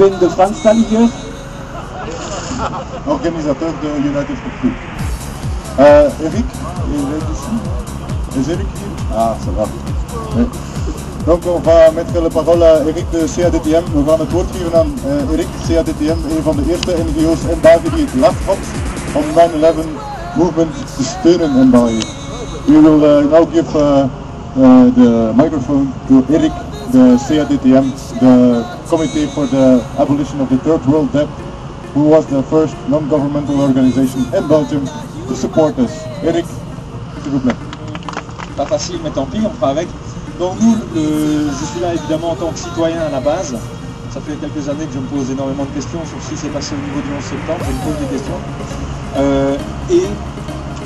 ben de Franstaliger. Organisateur de United for Food. Eric, il est ici. Is Eric hier? Ah, ça va. Nee. Donc on va mettre la parole à Eric de CADTM. We gaan het woord geven aan Eric, CADTM, een van de eerste NGO's in België die het lef had om 9/11 movement te steunen in België. We will now give the microphone to Eric, the CADTM, the Committee for the Abolition of the Third World Debt, who was the first non-governmental organization in Belgium to support us. Eric, s'il vous plaît. Pas facile, mais tant pis, on fera avec. Donc nous, je suis là évidemment en tant que citoyen à la base. Ça fait quelques années que je me pose énormément de questions sur ce qui s'est passé au niveau du 11 septembre. Je me pose des questions. Et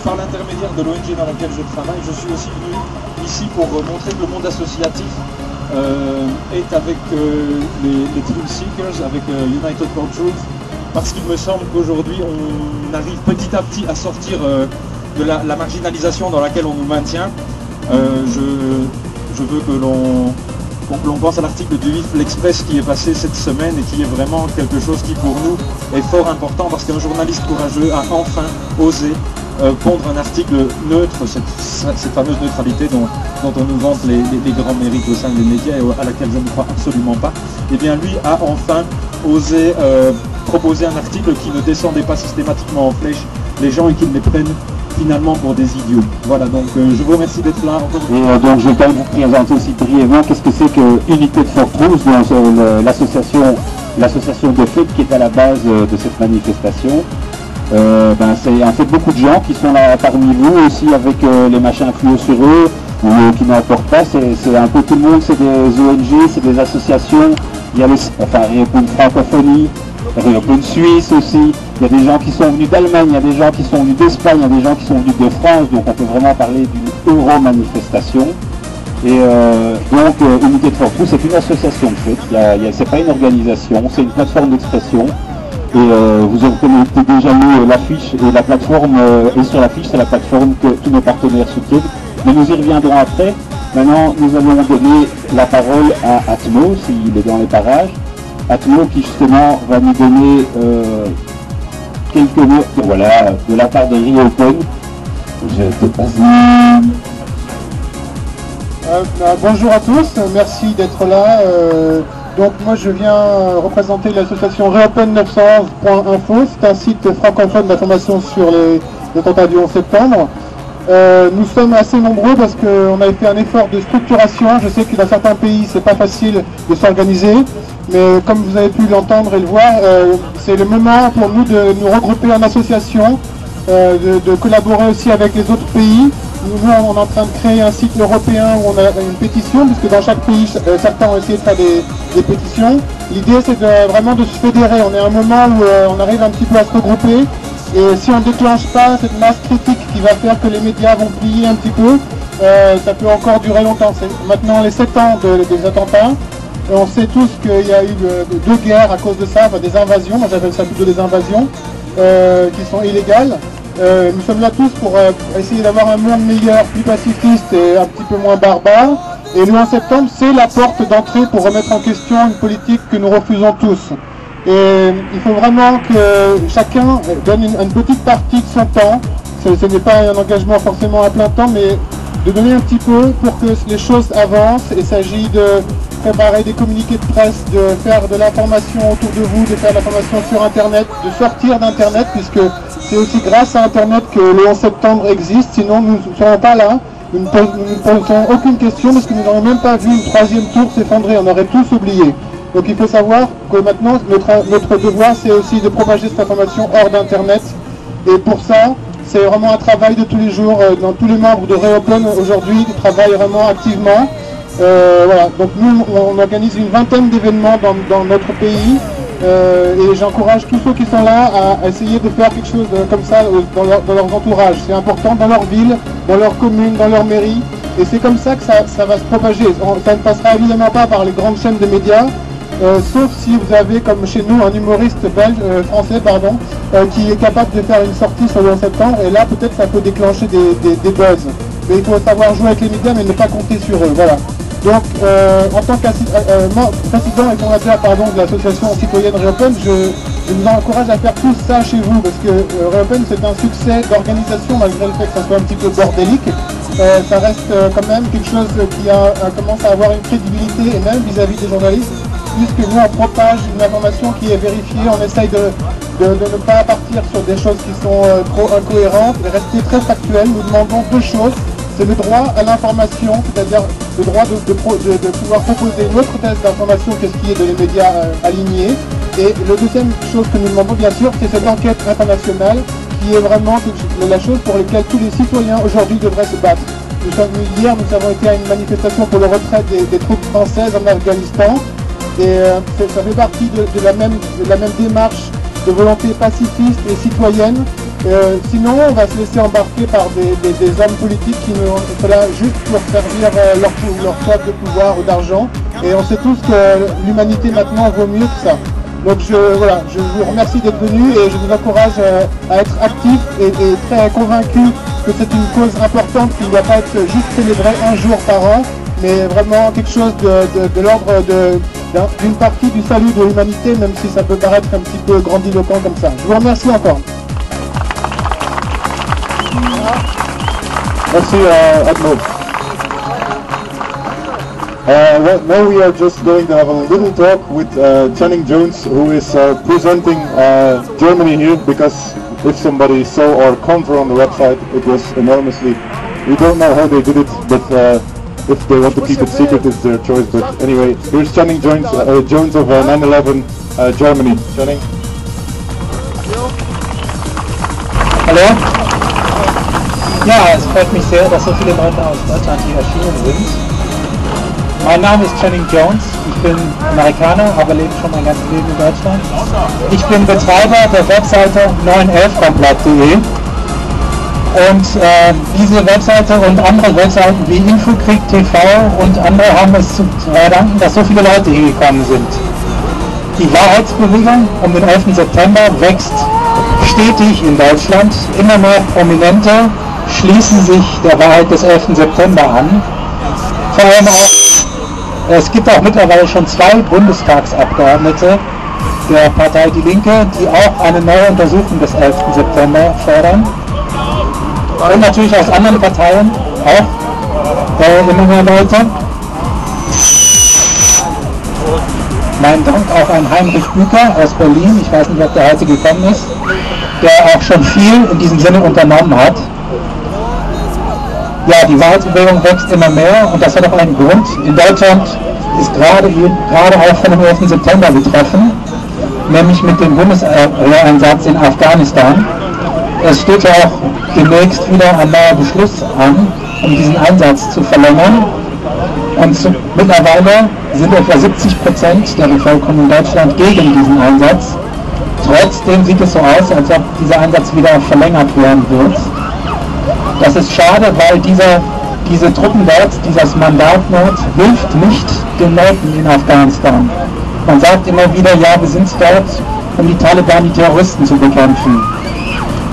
par l'intermédiaire de l'ONG dans laquelle je travaille, je suis aussi venu ici pour montrer que le monde associatif est avec les Truth Seekers, avec United for Truth, parce qu'il me semble qu'aujourd'hui on arrive petit à petit à sortir de la marginalisation dans laquelle on nous maintient. Je veux que l'on pense à l'article du VIF l'Express qui est passé cette semaine et qui est vraiment quelque chose qui pour nous est fort important parce qu'un journaliste courageux a enfin osé pondre un article neutre, cette fameuse neutralité dont on nous vante les grands mérites au sein des médias et à laquelle je ne crois absolument pas. Et bien lui a enfin osé proposer un article qui ne descendait pas systématiquement en flèche les gens et qui ne les prennent finalement pour des idiots. Voilà, donc je vous remercie d'être là. Et donc je vais quand même vous présenter aussi brièvement qu'est-ce que c'est que United for Truth, l'association de fait qui est à la base de cette manifestation. C'est en fait beaucoup de gens qui sont là parmi vous aussi avec les machins fluo sur eux ou qui n'importe pas, c'est un peu tout le monde, c'est des ONG, c'est des associations, il y a Reopen Francophonie, Reopen Suisse aussi, il y a des gens qui sont venus d'Allemagne, il y a des gens qui sont venus d'Espagne, il y a des gens qui sont venus de France, donc on peut vraiment parler d'une euro-manifestation. Et donc United for Truth, c'est une association de fait, c'est pas une organisation, c'est une plateforme d'expression. Et vous avez déjà mis l'affiche et la plateforme est sur l'affiche, c'est la plateforme que tous nos partenaires soutiennent. Mais nous y reviendrons après. Maintenant, nous allons donner la parole à Atmo, s'il est dans les parages. Atmo qui justement va nous donner quelques mots de la part de Reopen. Je te passe. Bonjour à tous, merci d'être là. Donc moi je viens représenter l'association Reopen911.info, c'est un site francophone d'information sur les attentats du 11 septembre. Nous sommes assez nombreux parce qu'on avait fait un effort de structuration. Je sais que dans certains pays c'est pas facile de s'organiser, mais comme vous avez pu l'entendre et le voir, c'est le moment pour nous de nous regrouper en association, de collaborer aussi avec les autres pays. Nous, on est en train de créer un site européen où on a une pétition, puisque dans chaque pays, certains ont essayé de faire des pétitions. L'idée, c'est vraiment de se fédérer. On est à un moment où on arrive un petit peu à se regrouper. Et si on ne déclenche pas cette masse critique qui va faire que les médias vont plier un petit peu, ça peut encore durer longtemps. C'est maintenant les 7 ans des attentats. Et on sait tous qu'il y a eu 2 guerres à cause de ça, enfin, des invasions, moi j'appelle ça plutôt des invasions, qui sont illégales. Nous sommes là tous pour essayer d'avoir un monde meilleur, plus pacifiste et un petit peu moins barbare. Et le 11 septembre, c'est la porte d'entrée pour remettre en question une politique que nous refusons tous. Et il faut vraiment que chacun donne une petite partie de son temps. Ce n'est pas un engagement forcément à plein temps, mais de donner un petit peu pour que les choses avancent. Il s'agit de préparer des communiqués de presse, de faire de l'information autour de vous, de faire de l'information sur Internet, de sortir d'Internet, puisque c'est aussi grâce à Internet que le 11 septembre existe, sinon nous ne serons pas là, nous ne posons aucune question, parce que nous n'aurions même pas vu une 3e tour s'effondrer, on aurait tous oublié. Donc il faut savoir que maintenant, notre devoir, c'est aussi de propager cette information hors d'Internet, et pour ça, c'est vraiment un travail de tous les jours, dans tous les membres de Reopen aujourd'hui, qui travaillent vraiment activement. Voilà, donc nous on organise une 20aine d'événements dans notre pays et j'encourage tous ceux qui sont là à essayer de faire quelque chose comme ça dans leur entourage. C'est important dans leur ville, dans leur commune, dans leur mairie, et c'est comme ça que ça va se propager. Ça ne passera évidemment pas par les grandes chaînes de médias, sauf si vous avez comme chez nous un humoriste français qui est capable de faire une sortie sur le 11 septembre, et là peut-être ça peut déclencher des buzz. Mais il faut savoir jouer avec les médias mais ne pas compter sur eux. Voilà. Donc, en tant que président et fondateur de l'association citoyenne Reopen, je vous encourage à faire tout ça chez vous, parce que Reopen c'est un succès d'organisation, malgré le fait que ça soit un petit peu bordélique. Ça reste quand même quelque chose qui commence à avoir une crédibilité, et même vis-à-vis des journalistes, puisque nous on propage une information qui est vérifiée, on essaye de ne pas partir sur des choses qui sont trop incohérentes, de rester très factuel. Nous demandons deux choses. C'est le droit à l'information, c'est-à-dire le droit de pouvoir proposer une autre thèse d'information que ce qui est de les médias alignés. Et la deuxième chose que nous demandons bien sûr, c'est cette enquête internationale qui est vraiment la chose pour laquelle tous les citoyens aujourd'hui devraient se battre. Hier, nous avons été à une manifestation pour le retrait des troupes françaises en Afghanistan. Et ça fait partie de la même démarche de volonté pacifiste et citoyenne. Sinon, on va se laisser embarquer par des hommes politiques qui sont là juste pour servir leur soif de pouvoir ou d'argent. Et on sait tous que l'humanité maintenant vaut mieux que ça. Donc je vous remercie d'être venus et je vous encourage à être actifs et très convaincus que c'est une cause importante qui ne doit pas être juste célébrée un jour par an, mais vraiment quelque chose de l'ordre d'une partie du salut de l'humanité, même si ça peut paraître un petit peu grandiloquent comme ça. Je vous remercie encore. Merci Admo. Now we are just going to have a little talk with Channing Jones, who is presenting Germany here, because if somebody saw our cover on the website, it was enormously, we don't know how they did it, but if they want to keep it secret, it's their choice. But anyway, here's Channing Jones of 9/11 Germany. Channing. Hallo? Ja, es freut mich sehr, dass so viele Leute aus Deutschland hier erschienen sind. Mein Name ist Channing Jones, ich bin Amerikaner, aber lebe schon mein ganzes Leben in Deutschland. Ich bin Betreiber der Webseite 911komplett.de und diese Webseite und andere Webseiten wie Infokrieg TV und andere haben es zu verdanken, dass so viele Leute hier gekommen sind. Die Wahrheitsbewegung um den 11. September wächst stetig in Deutschland. Immer mehr Prominente schließen sich der Wahrheit des 11. September an. Vor allem auch, es gibt auch mittlerweile schon 2 Bundestagsabgeordnete der Partei Die Linke, die auch eine neue Untersuchung des 11. September fordern. Und natürlich aus anderen Parteien auch immer mehr Leute. Mein Dank auch an Heinrich Büker aus Berlin, ich weiß nicht, ob der heute gekommen ist, der auch schon viel in diesem Sinne unternommen hat. Ja, die Wahrheitsbewegung wächst immer mehr und das hat auch einen Grund. In Deutschland ist gerade auch von dem 11. September betroffen, nämlich mit dem Bundeswehreinsatz in Afghanistan. Es steht ja auch demnächst wieder ein neuer Beschluss an, um diesen Einsatz zu verlängern. Und mittlerweile sind etwa 70% der Bevölkerung in Deutschland gegen diesen Einsatz. Trotzdem sieht es so aus, als ob dieser Einsatz wieder verlängert werden wird. Das ist schade, weil diese Truppen dort, dieses Mandat dort, hilft nicht den Leuten in Afghanistan. Man sagt immer wieder, ja, wir sind dort, um die Taliban, die Terroristen zu bekämpfen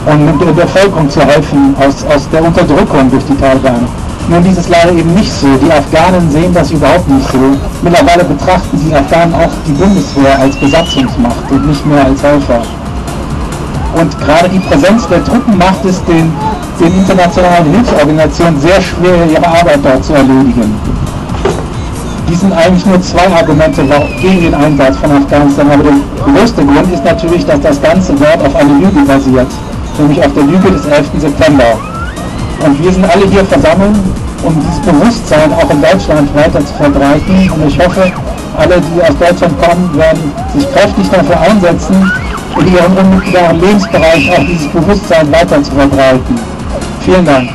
und der Bevölkerung zu helfen aus der Unterdrückung durch die Taliban. Nun, dies ist leider eben nicht so. Die Afghanen sehen das überhaupt nicht so. Mittlerweile betrachten die Afghanen auch die Bundeswehr als Besatzungsmacht und nicht mehr als Helfer. Und gerade die Präsenz der Truppen macht es den internationalen Hilfsorganisationen sehr schwer, ihre Arbeit dort zu erledigen. Dies sind eigentlich nur 2 Argumente gegen den Einsatz von Afghanistan, aber der größte Grund ist natürlich, dass das Ganze dort auf einer Lüge basiert, nämlich auf der Lüge des 11. September. Und wir sind alle hier versammelt, um dieses Bewusstsein auch in Deutschland weiter zu verbreiten. Und ich hoffe, alle, die aus Deutschland kommen, werden sich kräftig dafür einsetzen, in ihrem unmittelbaren Lebensbereich auch dieses Bewusstsein weiter zu verbreiten. Vielen Dank.